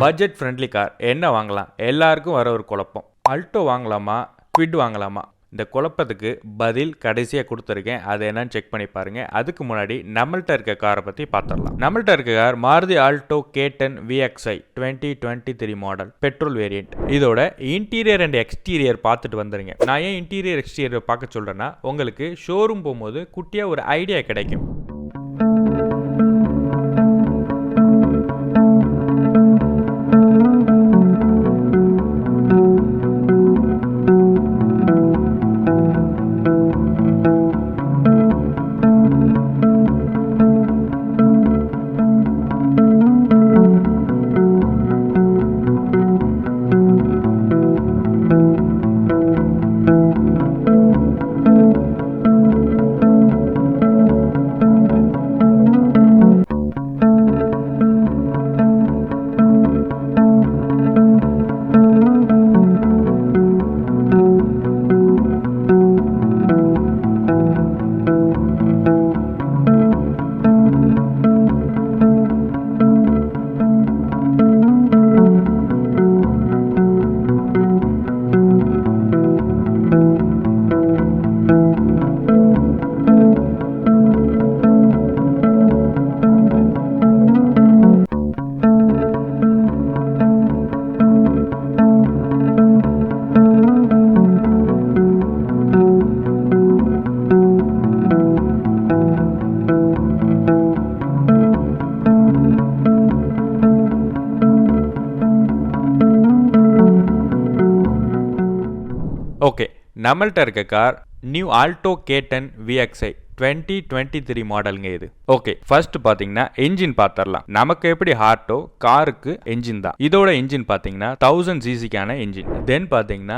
Budget friendly car என்ன வாங்கலாம்? எல்லாருக்கும் வர ஒரு குழப்பம். அல்டோ வாங்கலாமா, குவிட் வாங்கலாமா? இந்த குழப்பத்துக்கு பதில் கடைசியாக கொடுத்துருக்கேன். அது என்னன்னு செக் பண்ணி பாருங்க. அதுக்கு முன்னாடி நம்மள்ட்ட இருக்க காரை பற்றி பார்த்துடலாம். நம்மள்ட்ட இருக்க car Maruti Alto K10 VXI 2023 model petrol variant. இதோட இன்டீரியர் அண்ட் எக்ஸ்டீரியர் பார்த்துட்டு வந்துருங்க. நான் ஏன் இன்டீரியர் எக்ஸ்டீரியர் பார்க்க சொல்றேன்னா, உங்களுக்கு ஷோரூம் போகும்போது குட்டியாக ஒரு ஐடியா கிடைக்கும். ஓகே, நம்மள்ட்ட இருக்க car new Alto K10 VXI 2023 மாடலுங்க இது. ஓகே, ஃபர்ஸ்ட் பாத்தீங்கன்னா என்ஜின் பாத்திரலாம். நமக்கு எப்படி ஹார்ட்டோ காருக்கு என்ஜின் தான். இதோட என்ஜின் பாத்தீங்கன்னா 1000 cc-க்கான என்ஜின். தென் பாத்தீங்கன்னா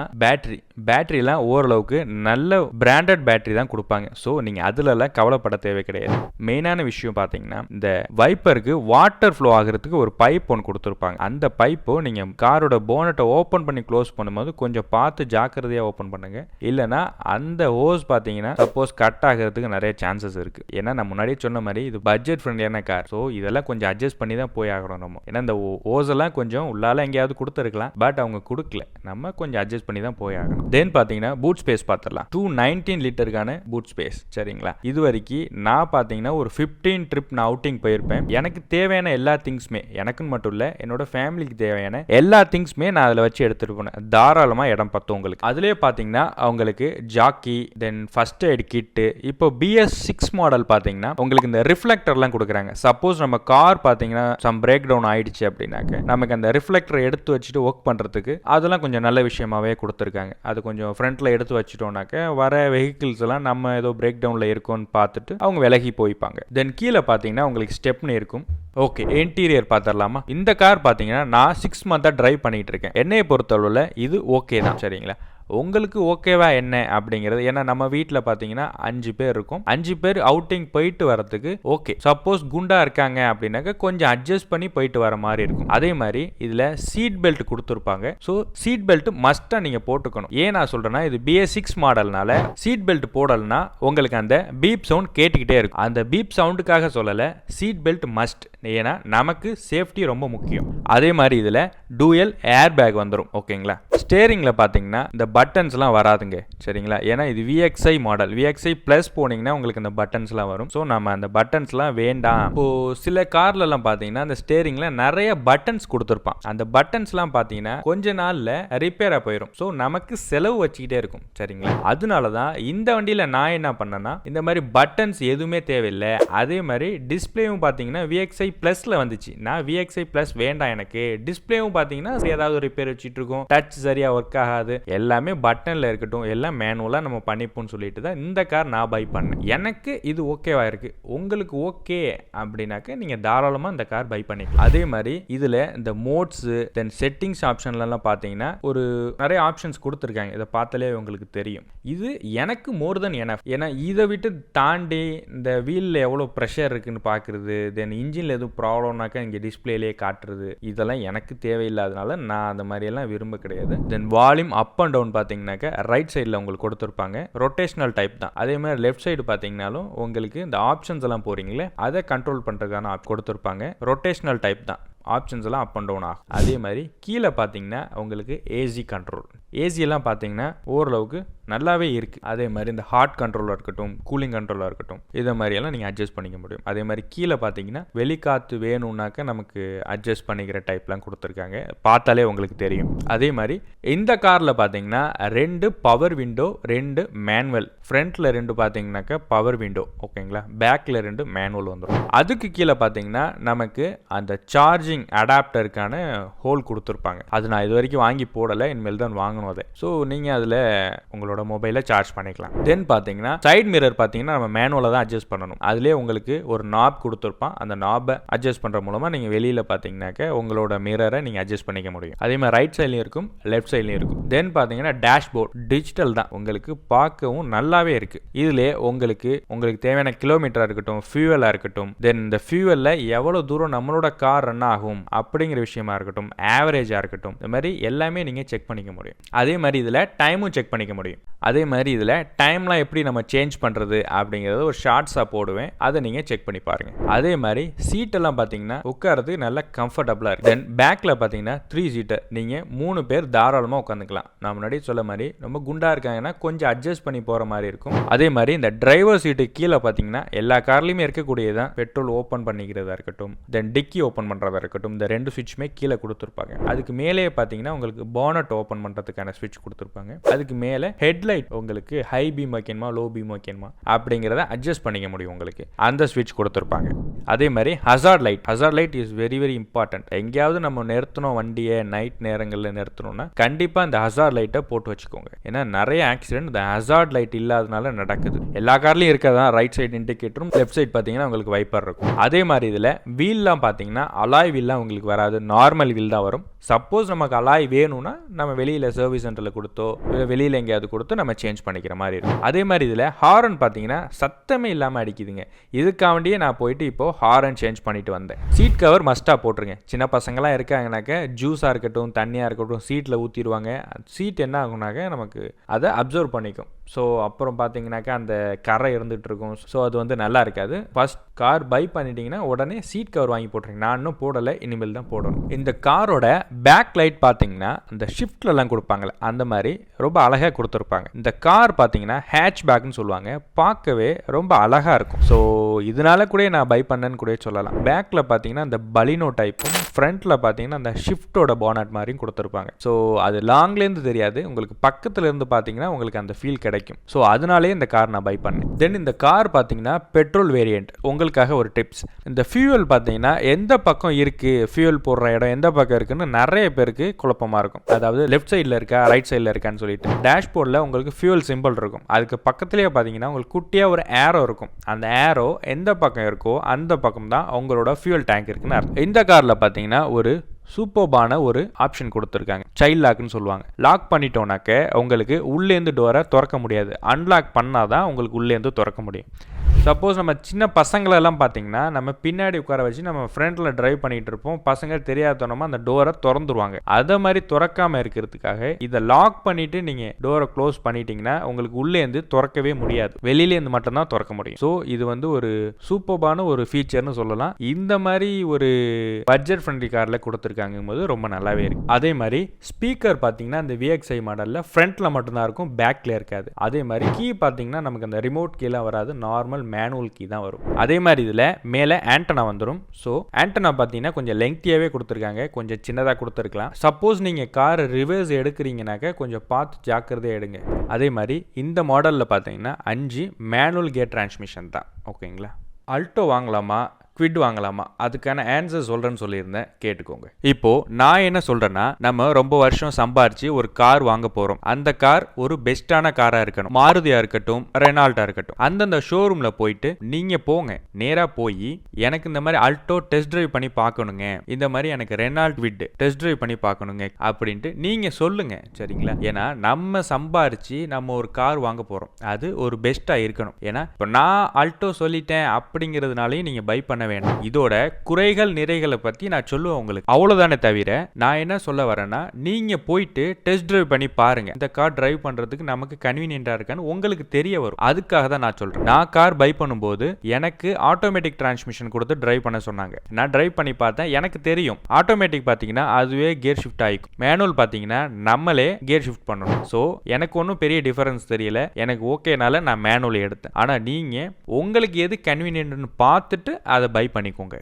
பேட்டரிலாம் ஓரளவுக்கு நல்ல பிராண்டட் பேட்டரி தான் கொடுப்பாங்க. ஸோ நீங்க அதுலலாம் கவலைப்பட தேவை கிடையாது. மெயினான விஷயம் பாத்தீங்கன்னா, இந்த வைப்பருக்கு வாட்டர் ஃப்ளோ ஆகிறதுக்கு ஒரு பைப் ஒன்று கொடுத்துருப்பாங்க. அந்த பைப்போ நீங்க காரோட போனட்டை ஓப்பன் பண்ணி க்ளோஸ் பண்ணும்போது கொஞ்சம் பார்த்து ஜாக்கிரதையா ஓப்பன் பண்ணுங்க. இல்லைன்னா அந்த ஹோஸ் பாத்தீங்கன்னா சப்போஸ் கட் ஆகிறதுக்கு நிறைய சான்சஸ் இருக்கு. ஏன்னா நான் முன்னாடியே சொன்ன மாதிரி இது பட்ஜெட் ஃப்ரெண்ட்லியான கார். ஸோ இதெல்லாம் கொஞ்சம் அட்ஜஸ்ட் பண்ணி தான் போய் ஆகணும் நம்ம. ஏன்னா இந்த ஹோஸ் எல்லாம் கொஞ்சம் உள்ளால எங்கேயாவது கொடுத்துருக்கலாம், பட் அவங்க கொடுக்கல. நம்ம கொஞ்சம் அட்ஜஸ்ட் பண்ணி தான் போய் ஆகணும். தென் பாத்தீங்கன்னா பூட் ஸ்பேஸ் பார்த்துடலாம். 219 லிட்டருக்கான பூட் ஸ்பேஸ். சரிங்களா? இது வரைக்கும் நான் பாத்தீங்கன்னா ஒரு 15 ட்ரிப் நான் அவுட்டிங் போயிருப்பேன். எனக்கு தேவையான எல்லா திங்ஸுமே, எனக்குன்னு மட்டும் இல்ல, என்னோட ஃபேமிலிக்கு தேவையான எல்லா திங்ஸுமே நான் அதில் வச்சு எடுத்துட்டு போனேன். தாராளமா இடம் பத்தும் உங்களுக்கு. அதுலேயே பாத்தீங்கன்னா அவங்களுக்கு jack, then first aid kit. இப்போ BS6 மாடல் பாத்தீங்கன்னா உங்களுக்கு இந்த ரிஃப்ளெக்டர்லாம் கொடுக்குறாங்க. சப்போஸ் நம்ம கார் பாத்தீங்கன்னா சம் பிரேக் டவுன் ஆயிடுச்சு அப்படின்னாக்க நமக்கு அந்த ரிஃப்ளெக்டரை எடுத்து வச்சுட்டு ஒர்க் பண்றதுக்கு அதெல்லாம் கொஞ்சம் நல்ல விஷயமாவே கொடுத்துருக்காங்க. அது கொஞ்சம் ஃப்ரண்ட்ல எடுத்து வச்சுட்டோம்னாக்க வர வெஹிக்கிள்ஸ் எல்லாம் நம்ம ஏதோ பிரேக் டவுன்ல இருக்கோன்னு பார்த்துட்டு அவங்க விலகி போய்ப்பாங்க. தென் கீழே பாத்தீங்கன்னா உங்களுக்கு ஸ்டெப்னு இருக்கும். ஓகே, இன்டீரியர் பார்த்துடலாமா? இந்த கார் பாத்தீங்கன்னா நான் 6 மந்த்தாக டிரைவ் பண்ணிட்டு இருக்கேன். என்னைய பொறுத்தளவில் இது ஓகே தான். சரிங்களா? உங்களுக்கு ஓகேவா என்ன அப்படிங்கிறது, ஏன்னா நம்ம வீட்டில் பார்த்தீங்கன்னா 5 பேர் இருக்கும். 5 பேர் அவுட்டிங் போயிட்டு வரதுக்கு ஓகே. சப்போஸ் குண்டா இருக்காங்க அப்படின்னாக்க கொஞ்சம் அட்ஜஸ்ட் பண்ணி போயிட்டு வர மாதிரி இருக்கும். அதே மாதிரி இதில் சீட் பெல்ட் கொடுத்துருப்பாங்க. ஸோ சீட் பெல்ட் மஸ்ட்டாக நீங்கள் போட்டுக்கணும். ஏன் நான் சொல்கிறேன்னா, இது BS6 மாடல்னால சீட் பெல்ட் போடலைன்னா உங்களுக்கு அந்த பீப் சவுண்ட் கேட்டுக்கிட்டே இருக்கும். அந்த பீப் சவுண்டுக்காக சொல்லலை, சீட் பெல்ட் மஸ்ட். ஏன்னா நமக்கு சேஃப்டி ரொம்ப முக்கியம். அதே மாதிரி இதில் டூயல் ஏர் பேக் வந்துடும். ஓகேங்களா? ஸ்டேரிங்கில் பார்த்தீங்கன்னா இந்த பட்டன்ஸ்லாம் வராதுங்க. சரிங்களா? ஏன்னா இது VXI மாடல். VXI ப்ளஸ் போனீங்கன்னா உங்களுக்கு இந்த பட்டன்ஸ்லாம் வரும். ஸோ நம்ம அந்த பட்டன்ஸ்லாம் வேண்டாம். இப்போ சில கார்லலாம் பார்த்தீங்கன்னா அந்த ஸ்டேரிங்கில் நிறைய பட்டன்ஸ் கொடுத்துருப்பான். அந்த பட்டன்ஸ்லாம் பார்த்தீங்கன்னா கொஞ்ச நாளில் ரிப்பேராக போயிடும். ஸோ நமக்கு செலவு வச்சுக்கிட்டே இருக்கும். சரிங்களா? அதனால தான் இந்த வண்டியில் நான் என்ன பண்ணேன்னா, இந்த மாதிரி பட்டன்ஸ் எதுவுமே தேவையில்லை. அதே மாதிரி டிஸ்பிளேவும் பார்த்தீங்கன்னா VXI ப்ளஸில் வந்துச்சு. நான் VXI ப்ளஸ் வேண்டாம் எனக்கு. டிஸ்பிளேவும் பார்த்தீங்கன்னா ஏதாவது ரிப்பேர் வச்சுட்டு இருக்கும், டச் சரியா ஒர்க் ஆகாது, எல்லாமே பட்டன்ல இருக்கட்டும், எல்லாம் மேனுவலா நம்ம பண்ணிப்போம்னு சொல்லிட்டு தான் இந்த கார் நான் பை பண்ணேன். எனக்கு இது ஓகேவா இருக்கு. உங்களுக்கு ஓகே அப்படின்னாக்க நீங்க தாராளமா இந்த கார் பை பண்ணிக்கலாம். அதே மாதிரி இதுல இந்த மோட்ஸ், தென் செட்டிங்ஸ் ஆப்ஷன்லாம் பாத்தீங்கன்னா ஒரு நிறைய ஆப்ஷன்ஸ் கொடுத்துருக்காங்க. இதை பார்த்தாலே உங்களுக்கு தெரியும். இது எனக்கு மோர் தென் எனஃப். ஏன்னா இதை விட்டு தாண்டி இந்த வீல்ல எவ்வளவு ப்ரெஷர் இருக்குன்னு பாக்குறது, தென் இன்ஜின்ல எதுவும் ப்ராப்ளம்னாக்கா இங்க டிஸ்பிளேலேயே காட்டுறது, இதெல்லாம் எனக்கு தேவையில்லாதனால நான் அந்த மாதிரி எல்லாம் விரும்ப கிடையாது. தென் வால்யூம் அப் அண்ட் டவுன் பார்த்தீங்கன்னாக்க ரைட் சைடில் உங்களுக்கு கொடுத்துருப்பாங்க. ரொட்டேஷனல் டைப் தான். அதே மாதிரி லெஃப்ட் சைடு பார்த்தீங்கன்னாலும் உங்களுக்கு இந்த ஆப்ஷன்ஸ் எல்லாம் போறீங்களே, அதை கண்ட்ரோல் பண்ணுறதுக்கான கொடுத்துருப்பாங்க. ரொட்டேஷனல் டைப் தான். ஆப்ஷன்ஸ் எல்லாம் அப் அண்ட் டவுன் ஆகும். அதே மாதிரி கீழே பார்த்தீங்கன்னா உங்களுக்கு ஏசி கண்ட்ரோல், ஏசியெல்லாம் பார்த்தீங்கன்னா ஓரளவுக்கு நல்லாவே இருக்குது. அதே மாதிரி இந்த ஹாட் கண்ட்ரோலாக இருக்கட்டும், கூலிங் கண்ட்ரோலாக இருக்கட்டும், இதை மாதிரியெல்லாம் நீங்கள் அட்ஜஸ்ட் பண்ணிக்க முடியும். அதே மாதிரி கீழே பார்த்தீங்கன்னா வெளிக்காற்று வேணும்னாக்க நமக்கு அட்ஜஸ்ட் பண்ணிக்கிற டைப்லாம் கொடுத்துருக்காங்க, பார்த்தாலே உங்களுக்கு தெரியும். அதே மாதிரி இந்த காரில் பார்த்தீங்கன்னா 2 பவர் விண்டோ, 2 மேனுவல். ஃப்ரண்ட்டில் 2 பார்த்தீங்கன்னாக்கா பவர் விண்டோ, ஓகேங்களா. பேக்கில் 2 மேனுவல் வந்துடும். அதுக்கு கீழே பார்த்தீங்கன்னா நமக்கு அந்த சார்ஜிங் அடாப்டருக்கான ஹோல் கொடுத்துருப்பாங்க. அது நான் இது வரைக்கும் வாங்கி போடலை, இனிமேல் தான் வாங்கணும் அதை. ஸோ நீங்கள் அதில் உங்களோட மொபைலை சார்ஜ் பண்ணிக்கலாம். தென் பார்த்தீங்கன்னா சைட் மிரர் பார்த்தீங்கன்னா நம்ம மேனுவலாக தான் அட்ஜஸ்ட் பண்ணணும். அதிலே உங்களுக்கு ஒரு நாப் கொடுத்துருப்பான். அந்த நாபை அட்ஜஸ்ட் பண்ணுற மூலமாக நீங்கள் வெளியில் பார்த்தீங்கன்னாக்க உங்களோட மிரரை நீங்கள் அட்ஜஸ்ட் பண்ணிக்க முடியும். அதே மாதிரி ரைட் சைட்லையும் இருக்கும், லெஃப்ட் சைட்லையும் இருக்கும். தென் பார்த்தீங்கன்னா டேஷ்போர்ட் டிஜிட்டல் தான், உங்களுக்கு பார்க்கவும் நல்லாவே இருக்குது. இதிலே உங்களுக்கு தேவையான கிலோமீட்டராக இருக்கட்டும், ஃபியூவலாக இருக்கட்டும், தென் இந்த ஃபியூவலில் எவ்வளோ தூரம் நம்மளோட கார் ரன் ஆகும் அப்படிங்கிற விஷயமா இருக்கட்டும், ஆவரேஜாக இருக்கட்டும், இந்த மாதிரி எல்லாமே நீங்கள் செக் பண்ணிக்க முடியும். அதே மாதிரி இதில் டைமும் செக் பண்ணிக்க முடியும். அதே மாதிரி இதில் டைம்லாம் எப்படி நம்ம சேஞ்ச் பண்ணுறது அப்படிங்கிறத ஒரு ஷார்ட்ஸாக போடுவேன், அதை நீங்கள் செக் பண்ணி பாருங்கள். அதே மாதிரி சீட்டெல்லாம் பார்த்தீங்கன்னா உட்காரதுக்கு நல்லா கம்ஃபர்டபுளாக இருக்குது. தென் பேக்கில் பார்த்தீங்கன்னா 3 சீட்டர், நீங்கள் 3 பேர் தாராளமாக உட்காந்துக்கலாம். நான் முன்னாடி சொல்ல மாதிரி ரொம்ப குண்டாக இருக்காங்கன்னா கொஞ்சம் அட்ஜஸ்ட் பண்ணி போகிற மாதிரி இருக்கும். அதே மாதிரி இந்த டிரைவர் சீட்டு கீழே பார்த்தீங்கன்னா எல்லா கார்லையுமே இருக்கக்கூடியதான், பெட்ரோல் ஓப்பன் பண்ணிக்கிறதா இருக்கட்டும், தென் டிக்கி ஓப்பன் பண்ணுறதா இருக்கட்டும், இந்த 2 சுவிட்சுமே கீழே கொடுத்துருப்பாங்க. அதுக்கு மேலே பார்த்தீங்கன்னா உங்களுக்கு போனட் ஓப்பன் பண்ணுறதுக்கான சுவிட்ச் கொடுத்துருப்பாங்க. அதுக்கு மேலே ஹெட்லைட் உங்களுக்கு ஹை பீம் வைக்கணுமா, லோ பீம் வைக்கணுமா அப்படிங்கிறத அட்ஜஸ்ட் பண்ணிக்க முடியும். உங்களுக்கு அந்த ஸ்விட்ச் கொடுத்துருப்பாங்க. அதே மாதிரி hazard light is very very important. எங்கேயாவது நம்ம நிறுத்தணும் வண்டியை, நைட் நேரங்களில் நிறுத்தணும்னா கண்டிப்பாக இந்த ஹசார்ட் லைட்டை போட்டு வச்சுக்கோங்க. ஏன்னா நிறைய ஆக்சிடென்ட் இந்த ஹசார்ட் லைட் இல்லாதனால நடக்குது. எல்லா கார்லையும் இருக்கதான் ரைட் சைடு இண்டிகேட்டரும், லெஃப்ட் சைடு பார்த்தீங்கன்னா உங்களுக்கு வைப்பர் இருக்கும். அதே மாதிரி இதில் வீல்லாம் பார்த்தீங்கன்னா அலாய் வீல்லாம் உங்களுக்கு வராது, நார்மல் வீல் தான் வரும். சப்போஸ் நமக்கு அலாய் வேணும்னா நம்ம வெளியில் சர்வீஸ் சென்டரில் கொடுத்தோ வெளியில் எங்கேயாவது கொடுத்து நம்ம சேஞ்ச் பண்ணிக்கிற மாதிரி இருக்கும். அதே மாதிரி இதில் ஹாரன் பார்த்தீங்கன்னா சத்தமே இல்லாமல் அடிக்குதுங்க. இதுக்காண்டியே நான் போயிட்டு இப்போ ஹாரன் சேஞ்ச் பண்ணிட்டு வந்தேன். சீட் கவர் மஸ்ட்டாக போட்டுருங்க. சின்ன பசங்களாம் இருக்காங்கனாக்க ஜூஸாக இருக்கட்டும், தண்ணியாக இருக்கட்டும், சீட்டில் ஊற்றிடுவாங்க. சீட் என்ன ஆகுனாக்க நமக்கு அதை அப்சர்வ் பண்ணிக்கும். ஸோ அப்புறம் பார்த்தீங்கன்னாக்கா அந்த கரை இருந்துகிட்டு இருக்கும். ஸோ அது வந்து நல்லா இருக்காது. ஃபர்ஸ்ட் கார் பை பண்ணிட்டீங்கன்னா உடனே சீட் கவர் வாங்கி போட்டுருங்க. நான் இன்னும் போடலை, இனிமேல் தான் போடணும். இந்த காரோட பேக் லைட் பார்த்தீங்கன்னா இந்த ஷிஃப்ட்லலாம் கொடுப்பாங்களே அந்த மாதிரி ரொம்ப அழகாக கொடுத்துருப்பாங்க. இந்த கார் பார்த்தீங்கன்னா ஹேட்ச் பேக்னு சொல்லுவாங்க, பார்க்கவே ரொம்ப அழகாக இருக்கும். ஸோ இதனால கூட நான் பை பண்ணேன்னு கூட சொல்லலாம். பேக்கில் பார்த்தீங்கன்னா இந்த பலினோ டைப்பும், ஃப்ரண்ட்டில் பார்த்தீங்கன்னா அந்த ஷிஃப்டோட போனட் மாதிரியும் கொடுத்துருப்பாங்க. ஸோ அது லாங்லேருந்து தெரியாது, உங்களுக்கு பக்கத்தில் இருந்து பார்த்தீங்கன்னா உங்களுக்கு அந்த ஃபீல் கிடைக்கும். ஸோ அதனாலே இந்த கார் நான் பை பண்ணேன். தென் இந்த கார் பார்த்தீங்கன்னா பெட்ரோல் வேரியன்ட். உங்களுக்காக ஒரு டிப்ஸ், இந்த ஃபியூவல் பார்த்தீங்கன்னா எந்த பக்கம் இருக்குது, ஃபியூவல் போடுற இடம் எந்த பக்கம் இருக்குன்னு நிறைய பேருக்கு குழப்பமாக இருக்கும். அதாவது லெஃப்ட் சைடில் இருக்கா, ரைட் சைடில் இருக்கான்னு சொல்லிட்டு டேஷ்போர்டில் உங்களுக்கு ஃபியூவல் சிம்பிள் இருக்கும். அதுக்கு பக்கத்துலேயே பார்த்தீங்கன்னா உங்களுக்கு குட்டியாக ஒரு ஏரோ இருக்கும். அந்த ஏரோ எந்த பக்கம் இருக்கோ அந்த பக்கம் தான் உங்களோட ஃபியூவல் டேங்க் இருக்குன்னு அர்த்தம். இந்த காரில் பார்த்தீங்கன்னா ஒரு சூப்பர்பான ஒரு ஆப்ஷன் கொடுத்துருக்காங்க, சைல்ட் லாக்னு சொல்லுவாங்க. லாக் பண்ணிட்டோம்னாக்க உங்களுக்கு உள்ளேருந்து டோரை திறக்க முடியாது, அன்லாக் பண்ணாதான் உங்களுக்கு உள்ளேருந்து திறக்க முடியும். சப்போஸ் நம்ம சின்ன பசங்களெல்லாம் பார்த்தீங்கன்னா நம்ம பின்னாடி உட்கார வச்சு நம்ம ஃப்ரண்ட்டில் ட்ரைவ் பண்ணிகிட்டு இருப்போம், பசங்க தெரியாதனமா அந்த டோரை திறந்துருவாங்க. அதை மாதிரி திறக்காமல் இருக்கிறதுக்காக இதை லாக் பண்ணிவிட்டு நீங்கள் டோரை க்ளோஸ் பண்ணிட்டீங்கன்னா உங்களுக்கு உள்ளேருந்து திறக்கவே முடியாது, வெளியிலேருந்து மட்டும்தான் திறக்க முடியும். ஸோ இது வந்து ஒரு சூப்பர்பான ஒரு ஃபீச்சர்னு சொல்லலாம். இந்த மாதிரி ஒரு பட்ஜெட் ஃப்ரெண்ட்லி காரில் கொடுத்துருக்காங்க போது ரொம்ப நல்லாவே இருக்கு. அதே மாதிரி ஸ்பீக்கர் பார்த்தீங்கன்னா இந்த VXI மாடலில் ஃப்ரண்ட்டில் மட்டும்தான் இருக்கும், பேக்கில் இருக்காது. அதே மாதிரி கீ பார்த்தீங்கன்னா நமக்கு அந்த ரிமோட் கீழே வராது, நார்மல் மேனுவல் கீ தான் வரும். அதே மாதிரி இதில் மேலே ஆண்டனா வந்துடும். ஸோ ஆண்டனா பார்த்தீங்கன்னா கொஞ்சம் லெங்க்தியாகவே கொடுத்துருக்காங்க, கொஞ்சம் சின்னதாக கொடுத்துருக்கலாம். சப்போஸ் நீங்கள் கார் ரிவர்ஸ் எடுக்கிறீங்கனாக்க கொஞ்சம் பார்த்து ஜாக்கிரதையாக எடுங்க. அதே மாதிரி இந்த மாடலில் பார்த்தீங்கன்னா 5 மேனுவல் கியர் டிரான்ஸ்மிஷன் தான், ஓகேங்களா. அல்டோ வாங்கலாமா, குவிட் வாங்கலாமா, அதுக்கான ஆன்சர் சொல்கிறேன்னு சொல்லியிருந்தேன், கேட்டுக்கோங்க. இப்போ நான் என்ன சொல்கிறேன்னா, நம்ம ரொம்ப வருஷம் சம்பாரிச்சு ஒரு கார் வாங்க போகிறோம். அந்த கார் ஒரு பெஸ்ட்டான காராக இருக்கணும். மாருதியாக இருக்கட்டும், ரெனால்ட்டாக இருக்கட்டும். அந்தந்த ஷோரூமில் போயிட்டு நீங்கள் போங்க, நேராக போய் எனக்கு இந்த மாதிரி அல்டோ டெஸ்ட் ட்ரைவ் பண்ணி பார்க்கணுங்க, இந்த மாதிரி எனக்கு ரெனால்ட் குவிட் டெஸ்ட் ட்ரைவ் பண்ணி பார்க்கணுங்க அப்படின்ட்டு நீங்கள் சொல்லுங்க, சரிங்களா. ஏன்னா நம்ம சம்பாரிச்சு நம்ம ஒரு கார் வாங்க போகிறோம், அது ஒரு பெஸ்ட்டாக இருக்கணும். ஏன்னா இப்போ நான் அல்டோ சொல்லிட்டேன் அப்படிங்கிறதுனாலையும் நீங்கள் பை பண்ண வேண்டாம். இதோட குறைகள் நிறைகளை பத்தி நான் சொல்லுவேன் உங்களுக்கு, அவ்வளவுதானே தவிர நான் என்ன சொல்ல வரேன்னா நீங்க போயிட்டு டெஸ்ட் டிரைவ் பண்ணி பாருங்க. இந்த கார் டிரைவ் பண்றதுக்கு நமக்கு கன்வீனியன்டா இருக்கான்னு உங்களுக்கு தெரிய வரும். அதுக்காக தான் நான் சொல்றேன். நான் கார் பை பண்ணும்போது எனக்கு ஆட்டோமேட்டிக் டிரான்ஸ்மிஷன் கொடுத்து டிரைவ் பண்ண சொன்னாங்க. நான் டிரைவ் பண்ணி பார்த்தேன், எனக்கு தெரியும் ஆட்டோமேட்டிக் பாத்தீங்கன்னா அதுவே கியர் ஷிஃப்ட் ஆயிக்கும். மேனுவல் பாத்தீங்கன்னா நம்மளே கியர் ஷிஃப்ட் பண்ணணும். ஸோ எனக்கு ஒன்றும் பெரிய டிஃபரன்ஸ் தெரியல, எனக்கு ஓகேனால நான் மேனுவல் எடுத்தேன். ஆனா நீங்க உங்களுக்கு எது கன்வீனியன்ட்னு பார்த்துட்டு அதை பை பண்ணிக்கோங்க.